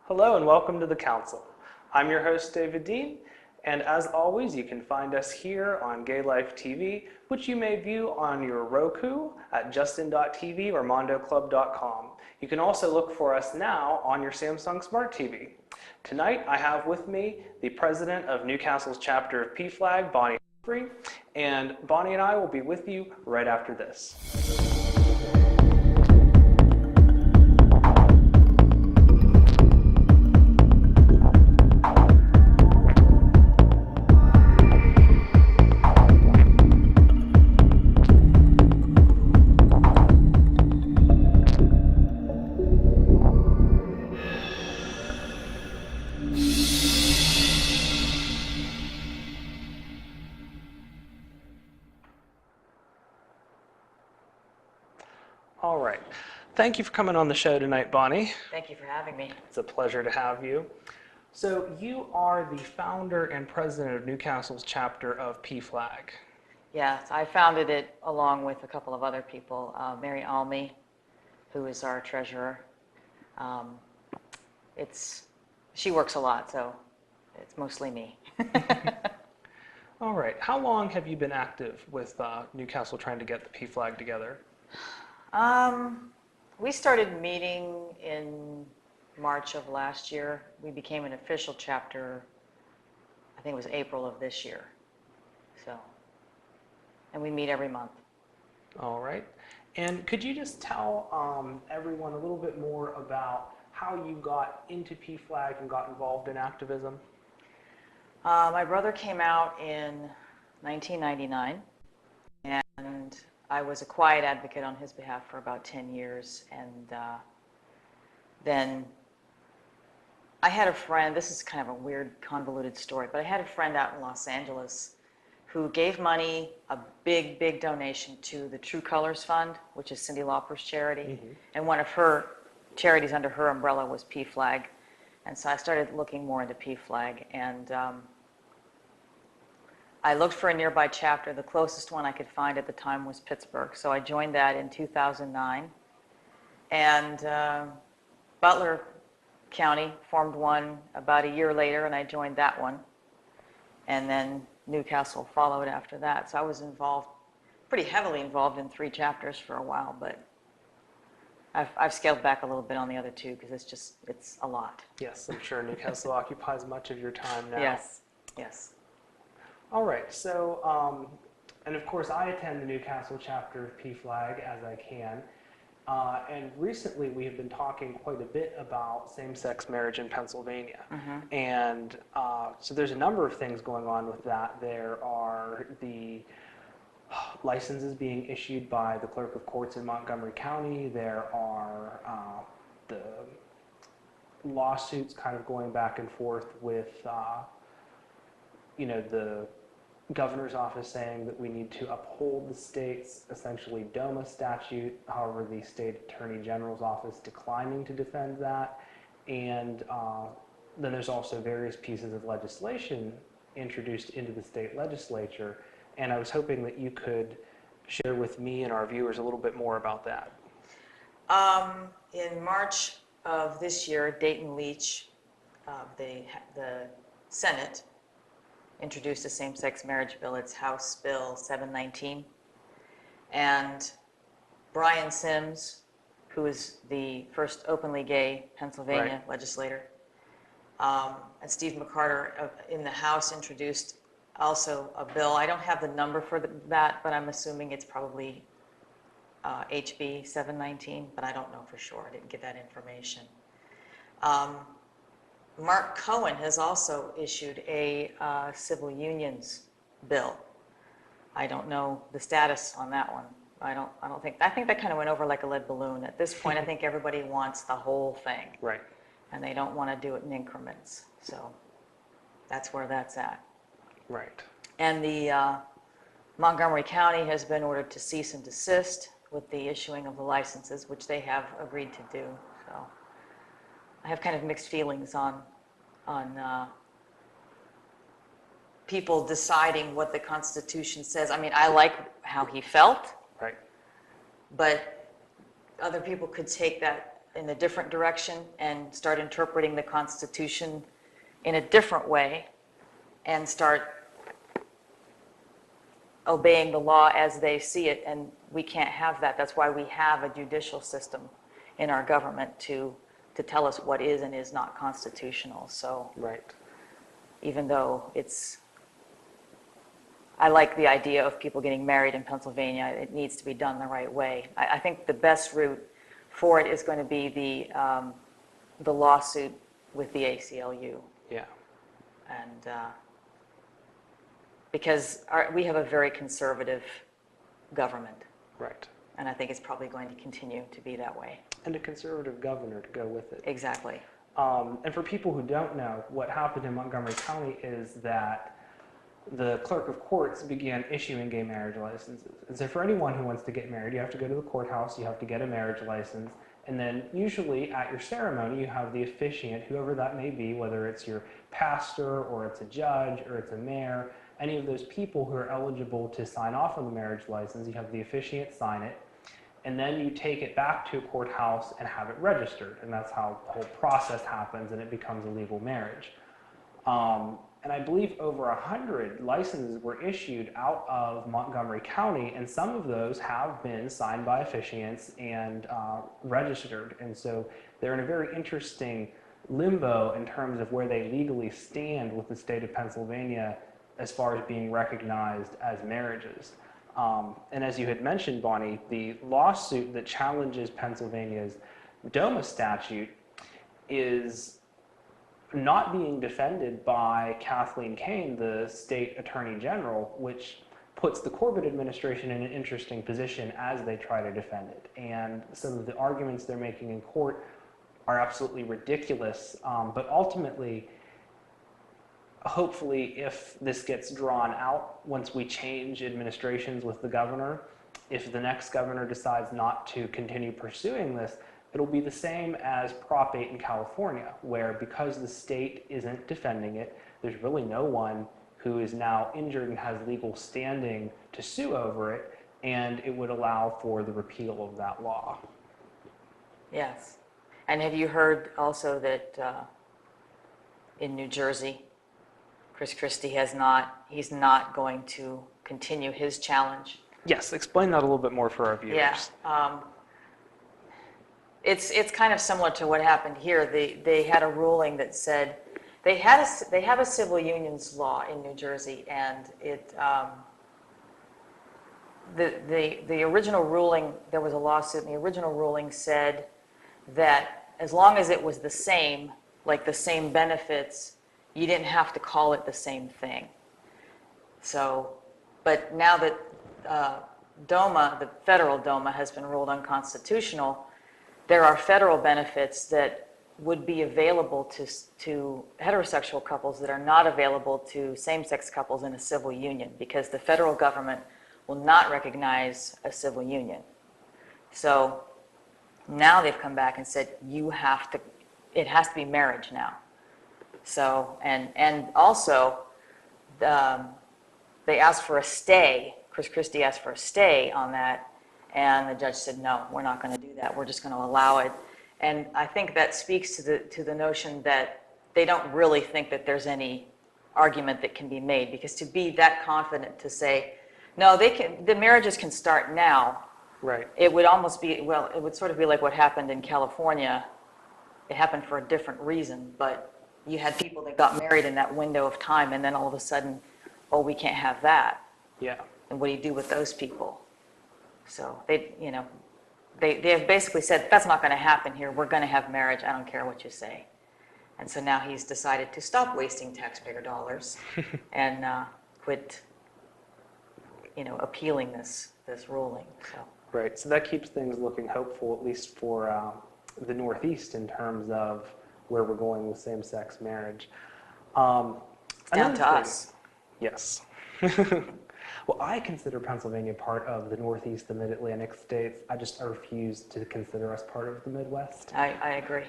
Hello and welcome to the Council. I'm your host, David Dean, and as always, you can find us here on Gay Life TV, which you may view on your Roku at justin.tv or mondoclub.com. You can also look for us now on your Samsung Smart TV. Tonight, I have with me the president of Newcastle's chapter of PFLAG, Bonnie Humphrey, and Bonnie and I will be with you right after this. All right. Thank you for coming on the show tonight, Bonnie. Thank you for having me. It's a pleasure to have you. So you are the founder and president of Newcastle's chapter of PFLAG. Yes, I founded it along with a couple of other people. Mary Almy, who is our treasurer. She works a lot, so it's mostly me. All right. How long have you been active with Newcastle trying to get the PFLAG together? We started meeting in March of last year. We became an official chapter, I think it was April of this year. And we meet every month. All right. And could you just tell everyone a little bit more about how you got into PFLAG and got involved in activism? My brother came out in 1999, and I was a quiet advocate on his behalf for about 10 years, and then I had a friend, this is kind of a weird, convoluted story, but I had a friend out in Los Angeles who gave money, a big, big donation to the True Colors Fund, which is Cyndi Lauper's charity, and one of her charities under her umbrella was PFLAG, and so I started looking more into PFLAG, and I looked for a nearby chapter. The closest one I could find at the time was Pittsburgh, so I joined that in 2009. And Butler County formed one about a year later, and I joined that one. And then Newcastle followed after that. So I was involved, pretty heavily involved in 3 chapters for a while, but I've scaled back a little bit on the other 2 because it's a lot. Yes, I'm sure Newcastle occupies much of your time now. Yes, yes. All right, so, and of course I attend the Newcastle chapter of PFLAG as I can, and recently we have been talking quite a bit about same-sex marriage in Pennsylvania, and so there's a number of things going on with that. There are the licenses being issued by the clerk of courts in Montgomery County. There are the lawsuits kind of going back and forth with the governor's office saying that we need to uphold the state's essentially DOMA statute, however, the state attorney general's office declining to defend that. And then there's also various pieces of legislation introduced into the state legislature. And I was hoping that you could share with me and our viewers a little bit more about that. In March of this year, Dayton Leach, the Senate, introduced a same-sex marriage bill. It's House Bill 719. And Brian Sims, who is the first openly gay Pennsylvania legislator, and Steve McCarter in the House introduced also a bill. I don't have the number for that, but I'm assuming it's probably HB 719, but I don't know for sure. I didn't get that information. Mark Cohen has also issued a civil unions bill. I don't know the status on that one. I think that kind of went over like a lead balloon. At this point, I think everybody wants the whole thing. Right. And they don't want to do it in increments. So that's where that's at. Right. And the Montgomery County has been ordered to cease and desist with the issuing of the licenses, which they have agreed to do. So I have kind of mixed feelings on people deciding what the Constitution says. I mean, I like how he felt, Right. but other people could take that in a different direction and start interpreting the Constitution in a different way and start obeying the law as they see it, and we can't have that. That's why we have a judicial system in our government to tell us what is and is not constitutional. So Right. even though I like the idea of people getting married in Pennsylvania, it needs to be done the right way. I think the best route for it is going to be the lawsuit with the ACLU. Yeah. And because we have a very conservative government, Right. and I think it's probably going to continue to be that way. And a conservative governor to go with it. Exactly. And for people who don't know, what happened in Montgomery County is that the clerk of courts began issuing gay marriage licenses. And so for anyone who wants to get married, you have to go to the courthouse, you have to get a marriage license, and then usually at your ceremony you have the officiant, whoever that may be, whether it's your pastor or it's a judge or it's a mayor, any of those people who are eligible to sign off on the marriage license, you have the officiant sign it, and then you take it back to a courthouse and have it registered, and that's how the whole process happens and it becomes a legal marriage. And I believe over 100 licenses were issued out of Montgomery County, and some of those have been signed by officiants and registered. And so they're in a very interesting limbo in terms of where they legally stand with the state of Pennsylvania as far as being recognized as marriages. And as you had mentioned, Bonnie, the lawsuit that challenges Pennsylvania's DOMA statute is not being defended by Kathleen Kane, the state attorney general, which puts the Corbett administration in an interesting position as they try to defend it. And some of the arguments they're making in court are absolutely ridiculous. But ultimately, hopefully, if this gets drawn out, once we change administrations with the governor, if the next governor decides not to continue pursuing this, it'll be the same as Prop 8 in California, where because the state isn't defending it, there's really no one who is now injured and has legal standing to sue over it, and it would allow for the repeal of that law. Yes. And have you heard also that in New Jersey, Chris Christie he's not going to continue his challenge? Yes, explain that a little bit more for our viewers. Yeah. It's kind of similar to what happened here. They had a ruling that said they have a civil unions law in New Jersey, and the original ruling, there was a lawsuit, and the original ruling said that as long as it was the same, like the same benefits, you didn't have to call it the same thing. So, but now that DOMA, the federal DOMA, has been ruled unconstitutional, there are federal benefits that would be available to heterosexual couples that are not available to same-sex couples in a civil union, because the federal government will not recognize a civil union. So now they've come back and said it has to be marriage now. So, and also they asked for a stay. Chris Christie asked for a stay on that, and the judge said, no, we're not going to do that. We're just going to allow it. And I think that speaks to the notion that they don't really think that there's any argument that can be made, because to be that confident to say, no, the marriages can start now. Right. It would almost be, well, it would sort of be like what happened in California. It happened for a different reason, but you had people that got married in that window of time, and then all of a sudden, oh, we can't have that. Yeah. And what do you do with those people? So they have basically said, that's not going to happen here. We're going to have marriage. I don't care what you say. And so now he's decided to stop wasting taxpayer dollars and quit, appealing this ruling. So. Right. So that keeps things looking hopeful, at least for the Northeast, in terms of where we're going with same-sex marriage. It's down to us. Yes. Well, I consider Pennsylvania part of the Northeast, the Mid-Atlantic states. I refuse to consider us part of the Midwest. I agree.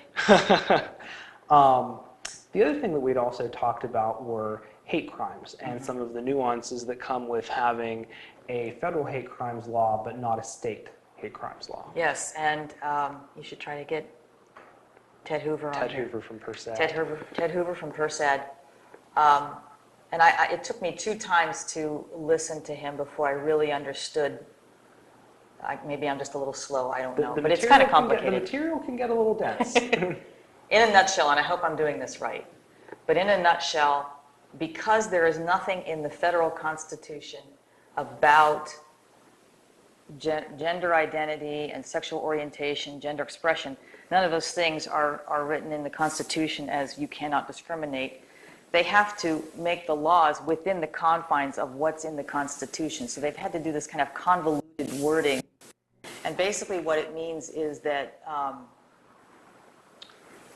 The other thing that we'd also talked about were hate crimes and some of the nuances that come with having a federal hate crimes law but not a state hate crimes law. Yes, and you should try to get Ted Hoover on Ted here. Hoover from PERSAD. Ted Hoover from PERSAD. And it took me 2 times to listen to him before I really understood. Maybe I'm just a little slow, I don't know. But it's kind of complicated. The material can get a little dense. In a nutshell, and I hope I'm doing this right, but in a nutshell, because there is nothing in the federal Constitution about gender identity and sexual orientation, gender expression, none of those things are written in the Constitution as you cannot discriminate. They have to make the laws within the confines of what's in the Constitution. So they've had to do this kind of convoluted wording. And basically what it means is that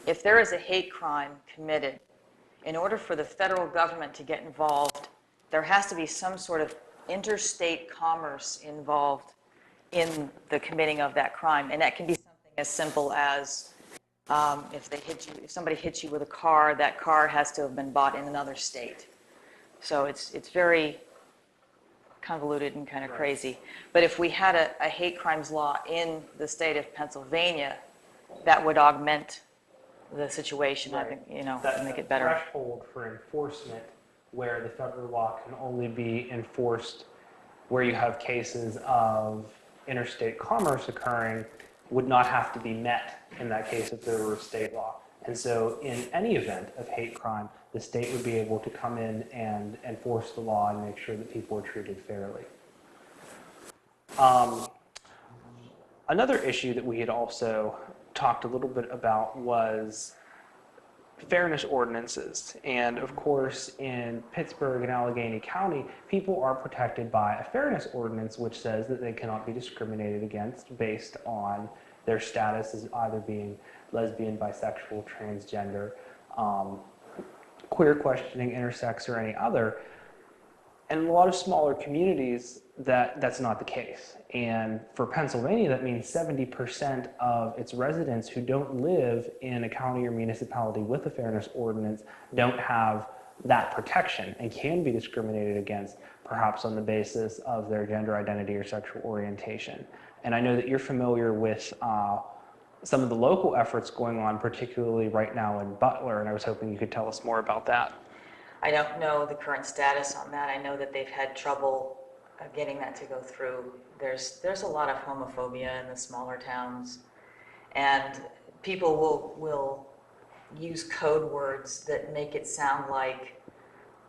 if there is a hate crime committed, in order for the federal government to get involved, there has to be some sort of interstate commerce involved in the committing of that crime. And that can be something as simple as if somebody hits you with a car, that car has to have been bought in another state. So it's very convoluted and kind of crazy. But if we had a hate crimes law in the state of Pennsylvania, that would augment the situation, I think, make it better. Threshold for enforcement where the federal law can only be enforced where you have cases of interstate commerce occurring would not have to be met in that case if there were state law. And so in any event of hate crime, the state would be able to come in and enforce the law and make sure that people are treated fairly. Another issue that we had also talked a little bit about was fairness ordinances. And of course, in Pittsburgh and Allegheny County, people are protected by a fairness ordinance which says that they cannot be discriminated against based on their status as either being lesbian, bisexual, transgender, queer questioning, intersex, or any other. And in a lot of smaller communities, that's not the case. And for Pennsylvania, that means 70% of its residents who don't live in a county or municipality with a fairness ordinance don't have that protection and can be discriminated against, perhaps on the basis of their gender identity or sexual orientation. And I know that you're familiar with some of the local efforts going on, particularly right now in Butler, and I was hoping you could tell us more about that. I don't know the current status on that. I know that they've had trouble getting that to go through. There's a lot of homophobia in the smaller towns, and people will use code words that make it sound like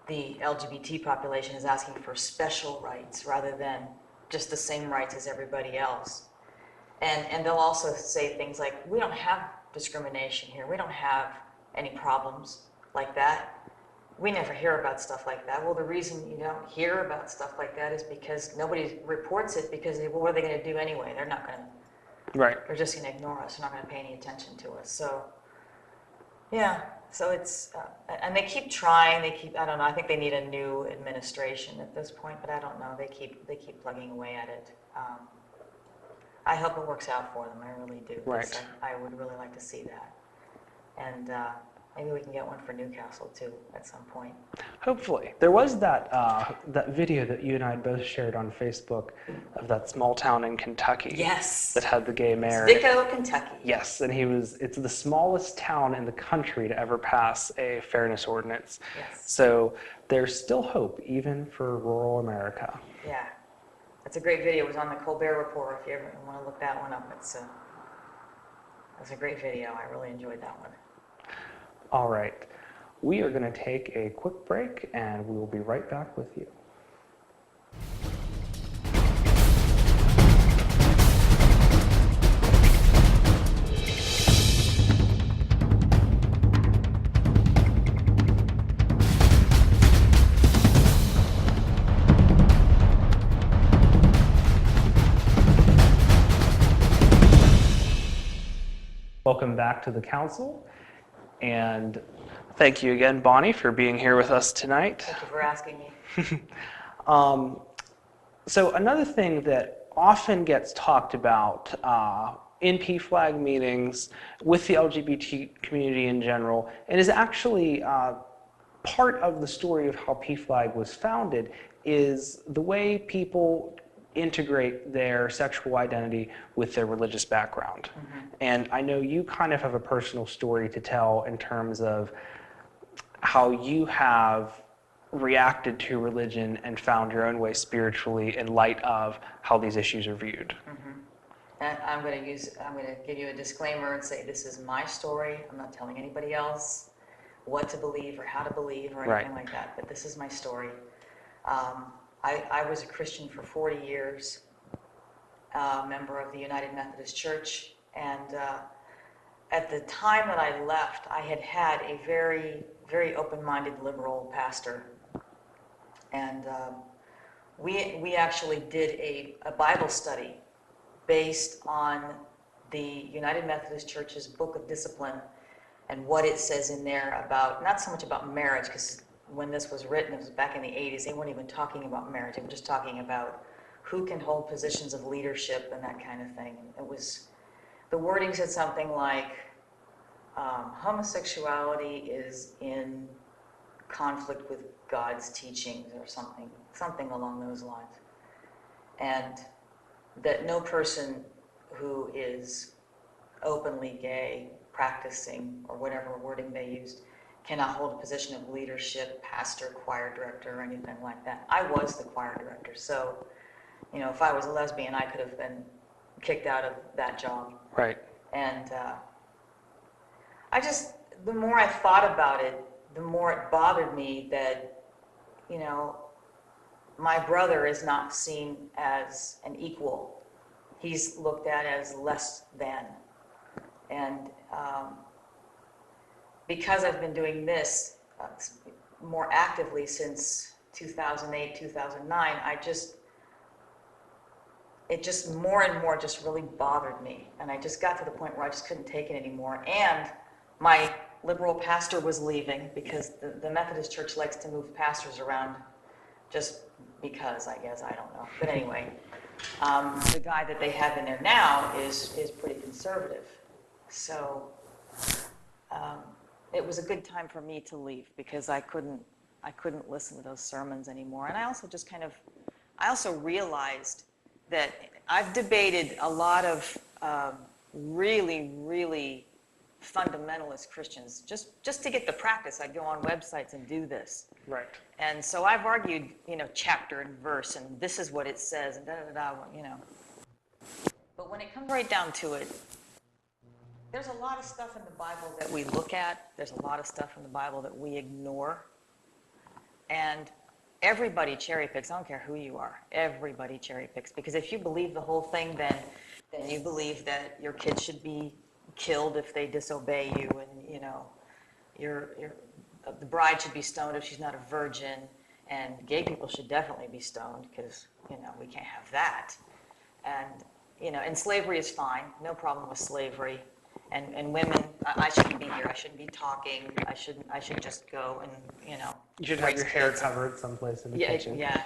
the LGBT population is asking for special rights rather than just the same rights as everybody else. And they'll also say things like, we don't have discrimination here. We don't have any problems like that. We never hear about stuff like that. Well, the reason you don't hear about stuff like that is because nobody reports it because, well, what are they going to do anyway? They're not going to, they're just going to ignore us. They're not going to pay any attention to us. So, yeah, so it's, and they keep trying. I don't know, I think they need a new administration at this point, but I don't know. They keep plugging away at it. I hope it works out for them. I really do. Right. I would really like to see that. And maybe we can get one for Newcastle too at some point. Hopefully. There was that video that you and I had both shared on Facebook of that small town in Kentucky. Yes. That had the gay mayor. Vico, Kentucky. Yes, and it's the smallest town in the country to ever pass a fairness ordinance. Yes. So there's still hope, even for rural America. Yeah. That's a great video. It was on the Colbert Report if you ever want to look that one up. It's a great video. I really enjoyed that one. All right. We are going to take a quick break, and we will be right back with you. Welcome back to the council, and thank you again, Bonnie, for being here with us tonight. Thank you for asking me. So another thing that often gets talked about in PFLAG meetings with the LGBT community in general, and is actually part of the story of how PFLAG was founded, is the way people integrate their sexual identity with their religious background. And I know you kind of have a personal story to tell in terms of how you have reacted to religion and found your own way spiritually in light of how these issues are viewed. And I'm going to give you a disclaimer and say this is my story. I'm not telling anybody else what to believe or how to believe or anything like that, but this is my story. I was a Christian for 40 years, a member of the United Methodist Church, and at the time that I left, I had had a very, very open-minded liberal pastor, and we actually did a Bible study based on the United Methodist Church's Book of Discipline and what it says in there about, not so much about marriage, because when this was written, it was back in the 80s, they weren't even talking about marriage. They were just talking about who can hold positions of leadership and that kind of thing. It was, the wording said something like, homosexuality is in conflict with God's teachings or something along those lines. And that no person who is openly gay, practicing, or whatever wording they used, cannot hold a position of leadership, pastor, choir director, or anything like that. I was the choir director, so, you know, if I was a lesbian, I could have been kicked out of that job. Right. And the more I thought about it, the more it bothered me that, you know, my brother is not seen as an equal. He's looked at as less than. And because I've been doing this more actively since 2008, 2009, it just more and more just really bothered me. And I just got to the point where I just couldn't take it anymore. And my liberal pastor was leaving because the Methodist Church likes to move pastors around just because, I guess, I don't know. But anyway, the guy that they have in there now is pretty conservative. So it was a good time for me to leave because I couldn't listen to those sermons anymore. And I also just I also realized that I've debated a lot of really, really fundamentalist Christians. Just to get the practice, I'd go on websites and do this. Right. And so I've argued, you know, chapter and verse, and this is what it says, and da-da-da-da, you know. But when it comes right down to it, there's a lot of stuff in the Bible that we look at. There's a lot of stuff in the Bible that we ignore. And everybody cherry picks. I don't care who you are. Everybody cherry picks. Because if you believe the whole thing, then you believe that your kids should be killed if they disobey you, and, you know, the bride should be stoned if she's not a virgin, and gay people should definitely be stoned because, you know, we can't have that. And, you know, and slavery is fine. No problem with slavery. And women, I shouldn't be here. I shouldn't be talking. I should just go and, you know. You should have your hair covered someplace in the kitchen. Yeah.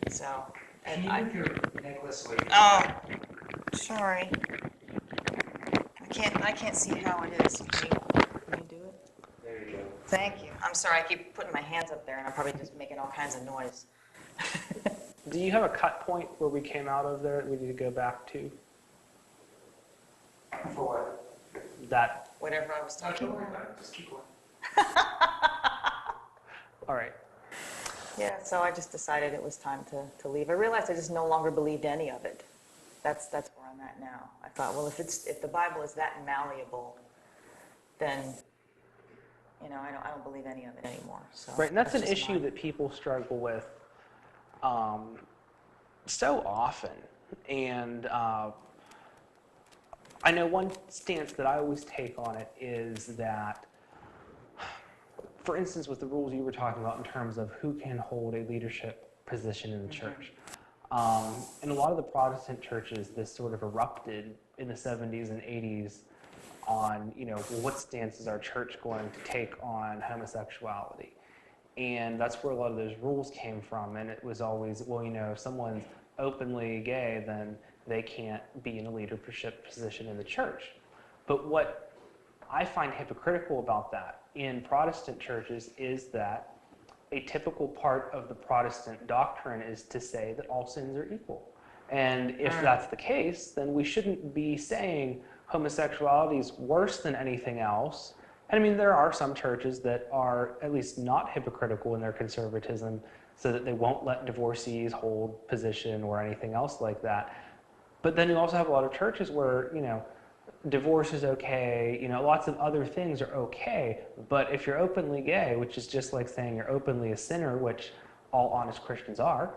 So. Can you move your necklace away? Oh, sorry. I can't see how it is. Can you do it? There you go. Thank you. I'm sorry. I keep putting my hands up there, and I'm probably just making all kinds of noise. Do you have a cut point where we came out of there that we need to go back to? For what? That. Whatever I was talking Don't worry about. about it. Just keep going. All right. Yeah, so I just decided it was time to leave. I realized I just no longer believed any of it. That's where I'm at now. I thought, well, if the Bible is that malleable, then, you know, I don't believe any of it anymore. So Right, and that's an just issue mine. that people struggle with so often. And I know one stance that I always take on it is that, for instance, with the rules you were talking about in terms of who can hold a leadership position in the church. In a lot of the Protestant churches, this sort of erupted in the 70s and 80s on, you know, well, what stance is our church going to take on homosexuality? And that's where a lot of those rules came from. And it was always, well, you know, if someone's openly gay, then they can't be in a leadership position in the church. But what I find hypocritical about that in Protestant churches is that a typical part of the Protestant doctrine is to say that all sins are equal. And if that's the case, then we shouldn't be saying homosexuality is worse than anything else. And I mean, there are some churches that are at least not hypocritical in their conservatism, so that they won't let divorcees hold position or anything else like that. But then you also have a lot of churches where, divorce is okay, lots of other things are okay. But if you're openly gay, which is just like saying you're openly a sinner, which all honest Christians are,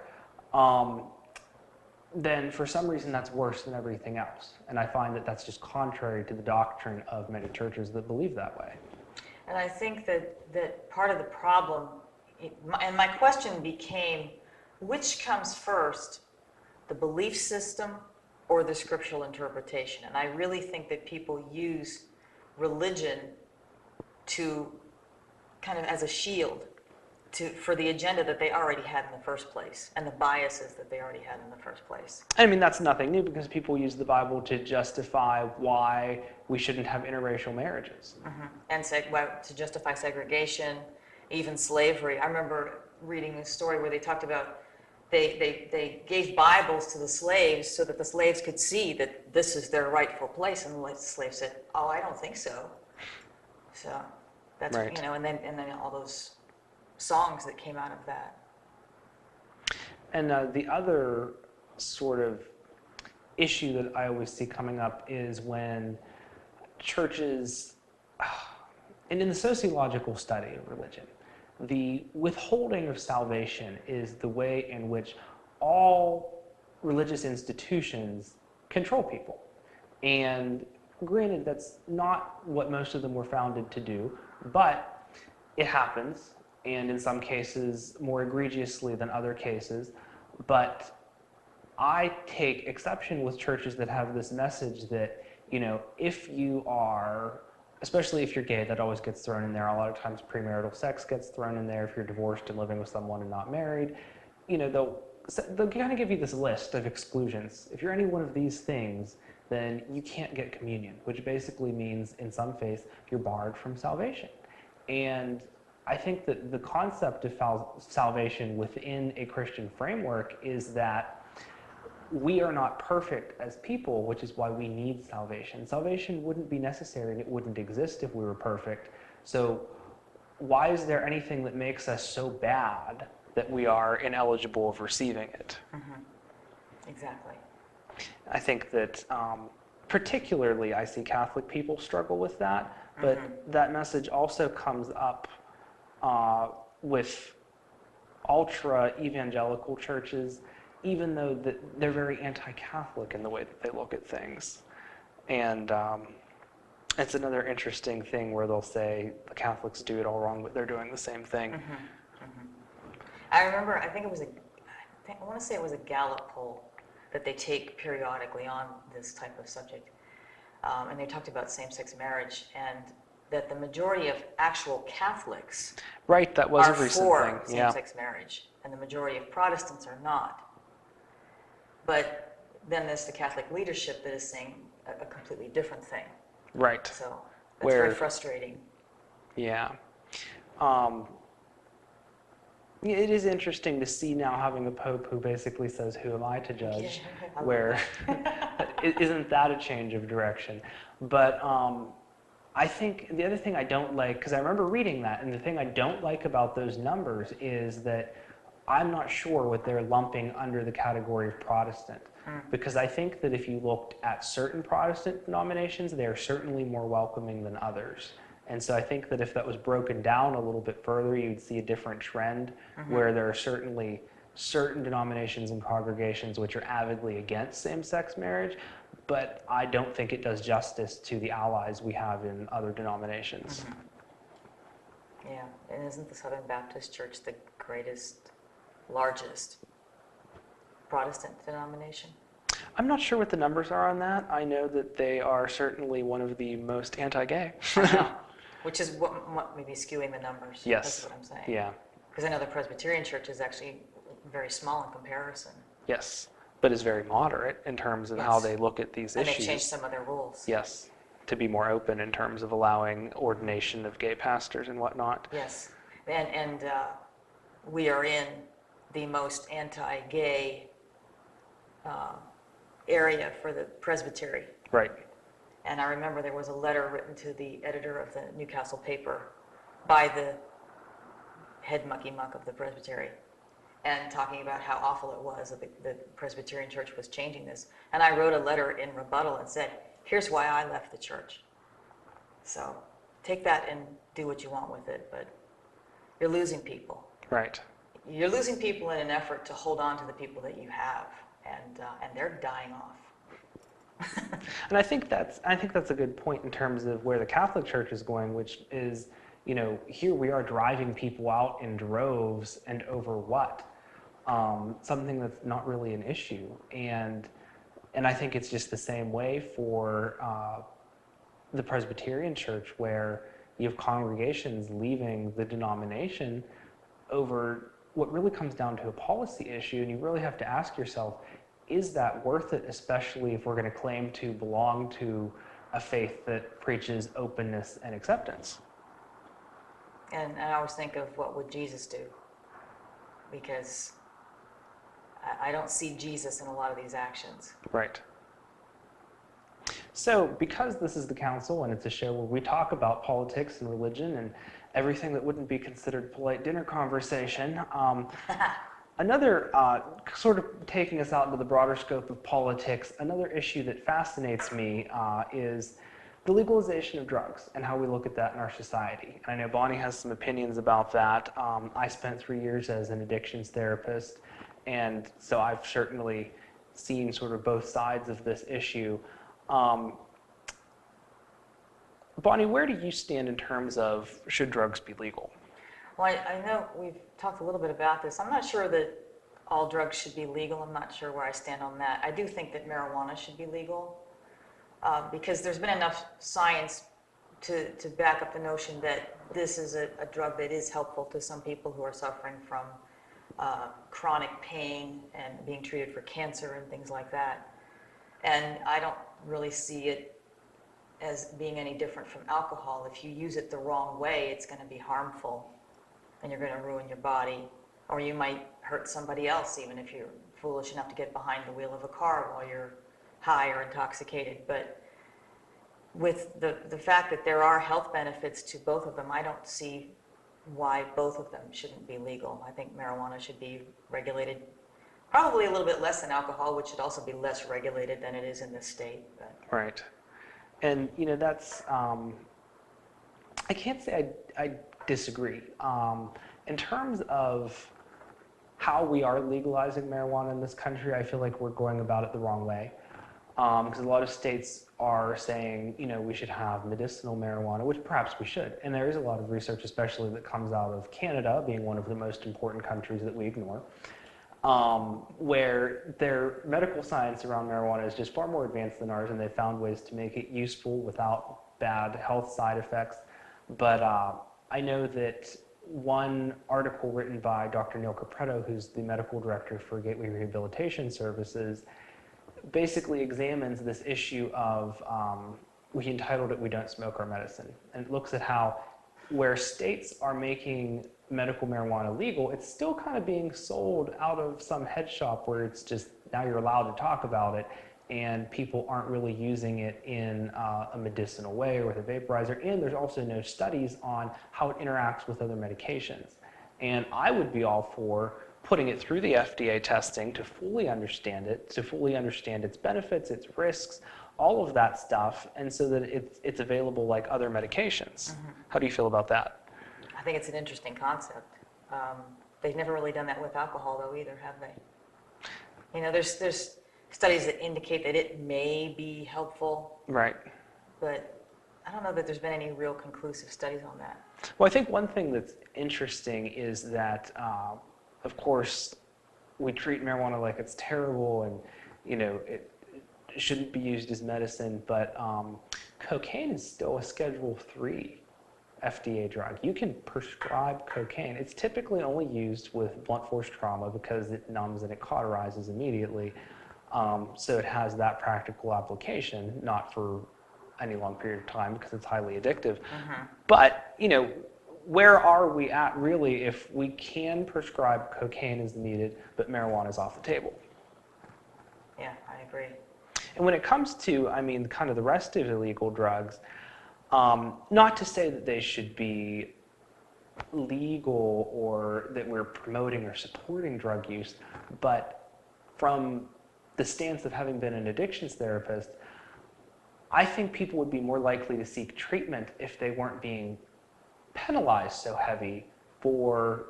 then for some reason that's worse than everything else. And I find that that's just contrary to the doctrine of many churches that believe that way. And I think that part of the problem, and my question became, which comes first, the belief system or the scriptural interpretation? And I really think that people use religion to kind of as a shield for the agenda that they already had in the first place, and the biases that they already had in the first place. I mean, that's nothing new, because people use the Bible to justify why we shouldn't have interracial marriages. And to justify segregation, even slavery. I remember reading a story where they talked about they gave Bibles to the slaves so that the slaves could see that this is their rightful place, and the slaves said, "Oh, I don't think so." So that's right. and then all those songs that came out of that. And the other sort of issue that I always see coming up is when churches, and in the sociological study of religion, the withholding of salvation is the way in which all religious institutions control people. And granted, that's not what most of them were founded to do, but it happens. And in some cases more egregiously than other cases. But I take exception with churches that have this message that, if you are, especially if you're gay, that always gets thrown in there. A lot of times premarital sex gets thrown in there. If you're divorced and living with someone and not married, they'll kind of give you this list of exclusions. If you're any one of these things, then you can't get communion, which basically means in some faiths you're barred from salvation. And I think that the concept of salvation within a Christian framework is that we are not perfect as people, which is why we need salvation. Salvation wouldn't be necessary and it wouldn't exist if we were perfect. So why is there anything that makes us so bad that we are ineligible of receiving it? Exactly. I think that particularly I see Catholic people struggle with that, but that message also comes up with ultra-evangelical churches, even though they're very anti-Catholic in the way that they look at things. And it's another interesting thing where they'll say the Catholics do it all wrong, but they're doing the same thing. I remember, I want to say it was a Gallup poll that they take periodically on this type of subject. And they talked about same-sex marriage, and that the majority of actual Catholics Right, that was are a recent for thing. Yeah. same-sex marriage, and the majority of Protestants are not. But then there's the Catholic leadership that is saying a completely different thing. Right. So that's Where- very frustrating. Yeah. It is interesting to see now having a pope who basically says, "Who am I to judge?" I love Where isn't that a change of direction? But I think the other thing I don't like, because I remember reading that, and the thing I don't like about those numbers is that I'm not sure what they're lumping under the category of Protestant. Because I think that if you looked at certain Protestant denominations, they are certainly more welcoming than others. And so I think that if that was broken down a little bit further, you'd see a different trend where there are certainly certain denominations and congregations which are avidly against same-sex marriage, but I don't think it does justice to the allies we have in other denominations. Yeah, and isn't the Southern Baptist Church the largest Protestant denomination? I'm not sure what the numbers are on that. I know that they are certainly one of the most anti-gay. I know, which is what may be skewing the numbers. Yes. That's what I'm saying. Yeah. Because I know the Presbyterian Church is actually very small in comparison. Yes, but is very moderate in terms of how Yes. they look at these And issues. they've changed some of their rules. Yes, to be more open in terms of allowing ordination of gay pastors and whatnot. Yes. And we are in the most anti-gay area for the presbytery. Right. And I remember there was a letter written to the editor of the Newcastle paper by the head mucky-muck of the presbytery, and talking about how awful it was that the Presbyterian Church was changing this. And I wrote a letter in rebuttal and said, here's why I left the church. So take that and do what you want with it, but you're losing people. Right. You're losing people in an effort to hold on to the people that you have, and they're dying off. And I think that's a good point in terms of where the Catholic Church is going, which is, here we are driving people out in droves, and over what? Something that's not really an issue. And I think it's just the same way for the Presbyterian Church, where you have congregations leaving the denomination over what really comes down to a policy issue, and you really have to ask yourself, is that worth it, especially if we're going to claim to belong to a faith that preaches openness and acceptance? And I always think of, what would Jesus do? Because I don't see Jesus in a lot of these actions. Right. So, because this is the council and it's a show where we talk about politics and religion and everything that wouldn't be considered polite dinner conversation, another sort of taking us out into the broader scope of politics, another issue that fascinates me is the legalization of drugs and how we look at that in our society. And I know Bonnie has some opinions about that. I spent 3 years as an addictions therapist, and so I've certainly seen sort of both sides of this issue. Bonnie, where do you stand in terms of should drugs be legal? Well, I know we've talked a little bit about this. I'm not sure that all drugs should be legal. I'm not sure where I stand on that. I do think that marijuana should be legal because there's been enough science to back up the notion that this is a drug that is helpful to some people who are suffering from chronic pain and being treated for cancer and things like that. And I don't really see it as being any different from alcohol. If you use it the wrong way, it's going to be harmful, and you're going to ruin your body, or you might hurt somebody else, even if you're foolish enough to get behind the wheel of a car while you're high or intoxicated. But with the fact that there are health benefits to both of them, I don't see why both of them shouldn't be legal. I think marijuana should be regulated probably a little bit less than alcohol, which should also be less regulated than it is in this state. But. Right. And, that's, I can't say I disagree. In terms of how we are legalizing marijuana in this country, I feel like we're going about it the wrong way. Because a lot of states are saying, we should have medicinal marijuana, which perhaps we should. And there is a lot of research, especially that comes out of Canada, being one of the most important countries that we ignore, where their medical science around marijuana is just far more advanced than ours, and they found ways to make it useful without bad health side effects. But I know that one article written by Dr. Neil Capretto, who's the medical director for Gateway Rehabilitation Services, basically examines this issue of, he entitled it, "We Don't Smoke Our Medicine." And it looks at how where states are making medical marijuana legal, it's still kind of being sold out of some head shop where it's just, now you're allowed to talk about it, and people aren't really using it in a medicinal way or with a vaporizer. And there's also no studies on how it interacts with other medications. And I would be all for putting it through the FDA testing to fully understand it, to fully understand its benefits, its risks, all of that stuff, and so that it's available like other medications. Mm-hmm. How do you feel about that? I think it's an interesting concept. They've never really done that with alcohol, though, either, have they? There's studies that indicate that it may be helpful. Right. But I don't know that there's been any real conclusive studies on that. Well, I think one thing that's interesting is that, of course, we treat marijuana like it's terrible and, it shouldn't be used as medicine, but cocaine is still a Schedule III FDA drug. You can prescribe cocaine. It's typically only used with blunt force trauma because it numbs and it cauterizes immediately. So it has that practical application, not for any long period of time because it's highly addictive. Mm-hmm. But, where are we at really if we can prescribe cocaine as needed, but marijuana is off the table? Yeah, I agree. And when it comes to, I mean, kind of the rest of illegal drugs, not to say that they should be legal or that we're promoting or supporting drug use, but from the stance of having been an addictions therapist, I think people would be more likely to seek treatment if they weren't being penalized so heavy for,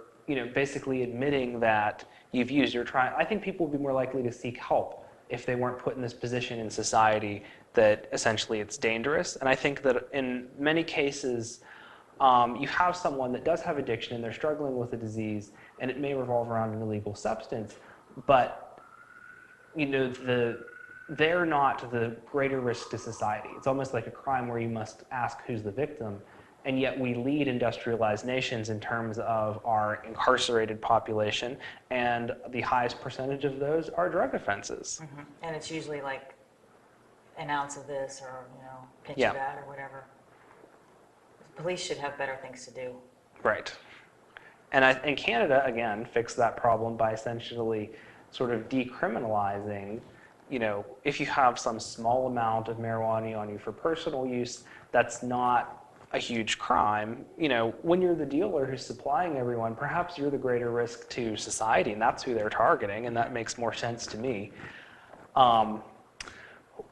basically admitting that you've used your trying. I think people would be more likely to seek help if they weren't put in this position in society that essentially it's dangerous. And I think that in many cases, you have someone that does have addiction and they're struggling with a disease, and it may revolve around an illegal substance, but they're not the greater risk to society. It's almost like a crime where you must ask who's the victim, and yet we lead industrialized nations in terms of our incarcerated population, and the highest percentage of those are drug offenses. Mm-hmm. And it's usually like an ounce of this or, pinch Yeah. of that or whatever. Police should have better things to do. Right. And Canada, again, fixed that problem by essentially sort of decriminalizing, if you have some small amount of marijuana on you for personal use, that's not a huge crime. When you're the dealer who's supplying everyone, perhaps you're the greater risk to society, and that's who they're targeting, and that makes more sense to me.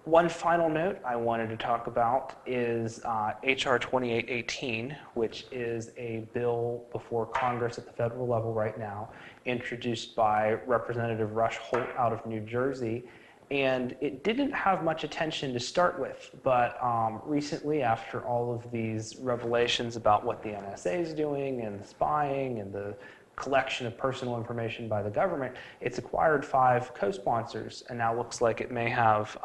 One final note I wanted to talk about is HR 2818, which is a bill before Congress at the federal level right now, introduced by Representative Rush Holt out of New Jersey. And it didn't have much attention to start with, but recently, after all of these revelations about what the NSA is doing and the spying and the collection of personal information by the government, it's acquired 5 co-sponsors, and now looks like it may have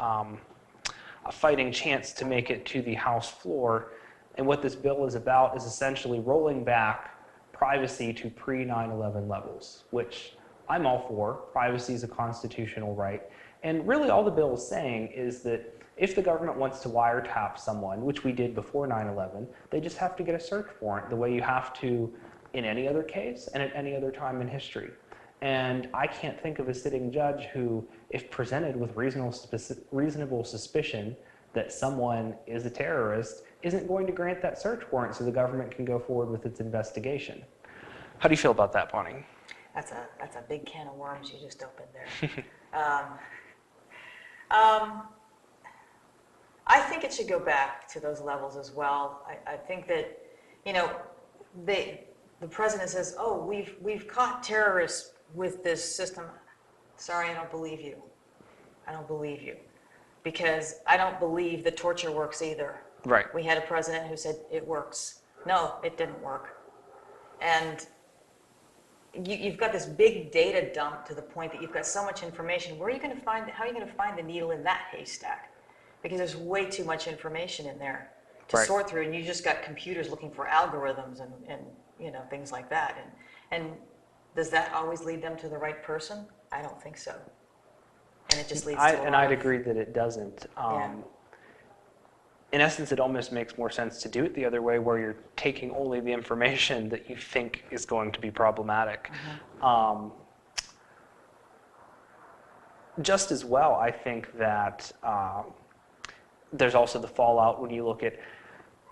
a fighting chance to make it to the House floor. And what this bill is about is essentially rolling back privacy to pre-9/11 levels, which I'm all for. Privacy is a constitutional right. And really all the bill is saying is that if the government wants to wiretap someone, which we did before 9/11, they just have to get a search warrant the way you have to in any other case and at any other time in history. And I can't think of a sitting judge who, if presented with reasonable suspicion that someone is a terrorist, isn't going to grant that search warrant so the government can go forward with its investigation. How do you feel about that, Bonnie? That's a big can of worms you just opened there. I think it should go back to those levels as well. I think that, the president says, "Oh, we've caught terrorists with this system." Sorry, I don't believe you. I don't believe you, because I don't believe that torture works either. Right. We had a president who said it works. No, it didn't work, and you've got this big data dump to the point that you've got so much information. How are you going to find the needle in that haystack? Because there's way too much information in there to Right. sort through, and you just got computers looking for algorithms and things like that. And does that always lead them to the right person? I don't think so. And it just leads to I'd agree that it doesn't. Yeah. In essence, it almost makes more sense to do it the other way, where you're taking only the information that you think is going to be problematic. Just as well, I think that there's also the fallout when you look at,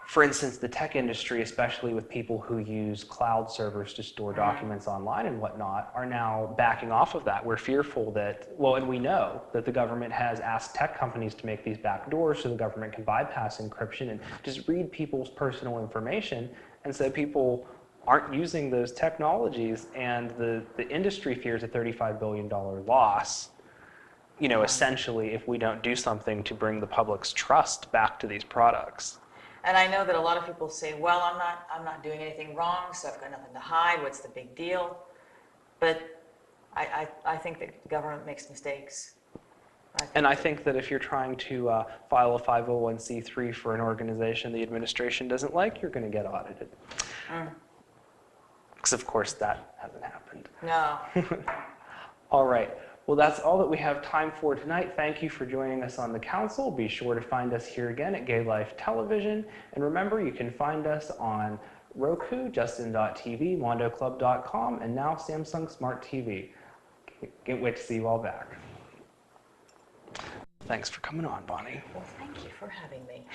for instance, the tech industry, especially with people who use cloud servers to store documents online and whatnot, are now backing off of that. We're fearful that, and we know that the government has asked tech companies to make these back doors so the government can bypass encryption and just read people's personal information. And so people aren't using those technologies, and the industry fears a $35 billion loss, essentially, if we don't do something to bring the public's trust back to these products. And I know that a lot of people say, well, I'm not doing anything wrong, so I've got nothing to hide. What's the big deal? But I think that the government makes mistakes. I think that if you're trying to file a 501c3 for an organization the administration doesn't like, you're going to get audited. Because, of course, that hasn't happened. No. All right. Well, that's all that we have time for tonight. Thank you for joining us on the council. Be sure to find us here again at Gay Life Television. And remember, you can find us on Roku, Justin.tv, MondoClub.com, and now Samsung Smart TV. Can't wait to see you all back. Thanks for coming on, Bonnie. Well, thank you for having me.